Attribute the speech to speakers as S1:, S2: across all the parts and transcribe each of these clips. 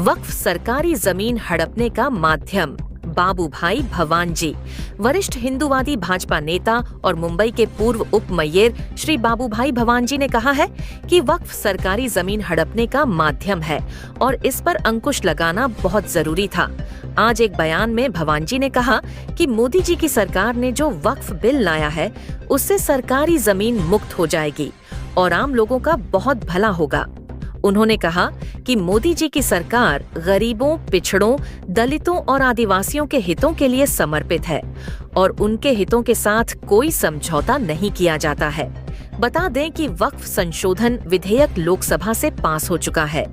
S1: वक्फ सरकारी जमीन हड़पने का माध्यम। बाबूभाई भवानजी, वरिष्ठ हिंदूवादी भाजपा नेता और मुंबई के पूर्व उप मेयर श्री बाबूभाई भवानजी ने कहा है कि वक्फ सरकारी जमीन हड़पने का माध्यम है और इस पर अंकुश लगाना बहुत जरूरी था। आज एक बयान में भवानजी ने कहा कि मोदी जी की सरकार ने जो वक्फ बिल लाया है उससे सरकारी जमीन मुक्त हो जाएगी और आम लोगों का बहुत भला होगा। उन्होंने कहा कि मोदी जी की सरकार गरीबों, पिछड़ों, दलितों और आदिवासियों के हितों के लिए समर्पित है और उनके हितों के साथ कोई समझौता नहीं किया जाता है। बता दें कि वक्फ संशोधन विधेयक लोकसभा से पास हो चुका है।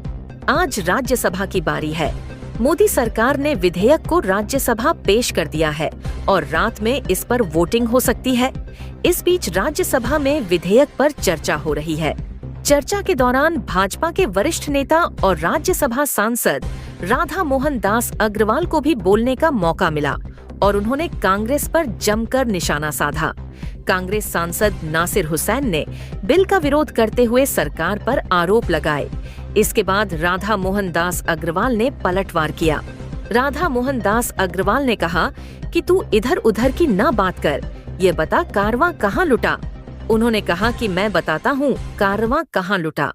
S1: आज राज्यसभा की बारी है। मोदी सरकार ने विधेयक को राज्यसभा पेश कर दिया है और रात में इस पर वोटिंग हो सकती है। इस बीच राज्यसभा में विधेयक पर चर्चा हो रही है। चर्चा के दौरान भाजपा के वरिष्ठ नेता और राज्यसभा सांसद राधा मोहन दास अग्रवाल को भी बोलने का मौका मिला और उन्होंने कांग्रेस पर जमकर निशाना साधा। कांग्रेस सांसद नासिर हुसैन ने बिल का विरोध करते हुए सरकार पर आरोप लगाए। इसके बाद राधा मोहन दास अग्रवाल ने पलटवार किया। राधा मोहन दास अग्रवाल ने कहा कि तू इधर उधर की ना बात कर, ये बता कारवां कहाँ लुटा। उन्होंने कहा कि मैं बताता हूँ कारवां कहाँ लुटा।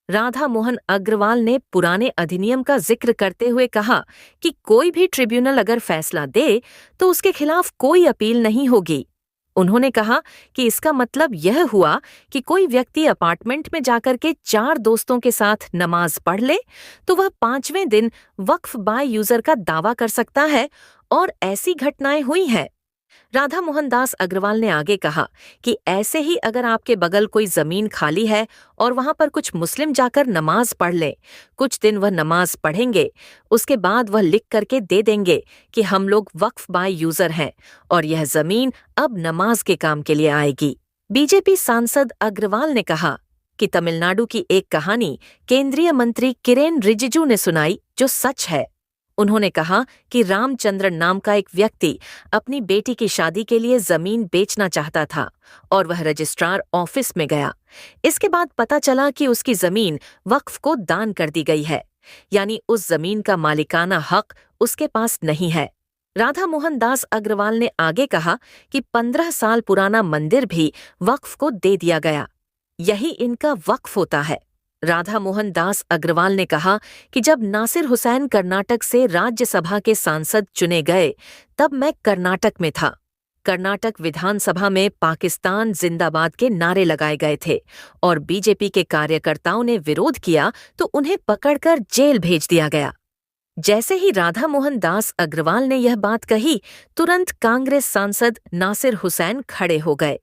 S1: राधा मोहन अग्रवाल ने पुराने अधिनियम का जिक्र करते हुए कहा कि कोई भी ट्रिब्यूनल अगर फैसला दे तो उसके खिलाफ कोई अपील नहीं होगी। उन्होंने कहा कि इसका मतलब यह हुआ कि कोई व्यक्ति अपार्टमेंट में जाकर के 4 दोस्तों के साथ नमाज पढ़ ले तो वह 5वें दिन वक्फ बाय यूजर का दावा कर सकता है और ऐसी घटनाएं हुई हैं। राधा मोहन दास अग्रवाल ने आगे कहा कि ऐसे ही अगर आपके बगल कोई जमीन खाली है और वहां पर कुछ मुस्लिम जाकर नमाज पढ़ लें, कुछ दिन वह नमाज पढ़ेंगे, उसके बाद वह लिख करके दे देंगे कि हम लोग वक्फ बाय यूजर हैं और यह जमीन अब नमाज के काम के लिए आएगी। बीजेपी सांसद अग्रवाल ने कहा कि तमिलनाडु की एक कहानी केंद्रीय मंत्री किरेन रिजिजू ने सुनाई जो सच है। उन्होंने कहा कि रामचंद्रन नाम का एक व्यक्ति अपनी बेटी की शादी के लिए जमीन बेचना चाहता था और वह रजिस्ट्रार ऑफिस में गया। इसके बाद पता चला कि उसकी जमीन वक्फ को दान कर दी गई है, यानी उस जमीन का मालिकाना हक उसके पास नहीं है। राधा मोहन दास अग्रवाल ने आगे कहा कि 15 साल पुराना मंदिर भी वक्फ को दे दिया गया। यही इनका वक्फ होता है। राधा मोहन दास अग्रवाल ने कहा कि जब नासिर हुसैन कर्नाटक से राज्यसभा के सांसद चुने गए तब मैं कर्नाटक में था। कर्नाटक विधानसभा में पाकिस्तान जिंदाबाद के नारे लगाए गए थे और बीजेपी के कार्यकर्ताओं ने विरोध किया तो उन्हें पकड़कर जेल भेज दिया गया। जैसे ही राधा मोहन दास अग्रवाल ने यह बात कही, तुरंत कांग्रेस सांसद नासिर हुसैन खड़े हो गए।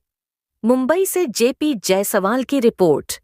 S1: मुंबई से जेपी जायसवाल की रिपोर्ट।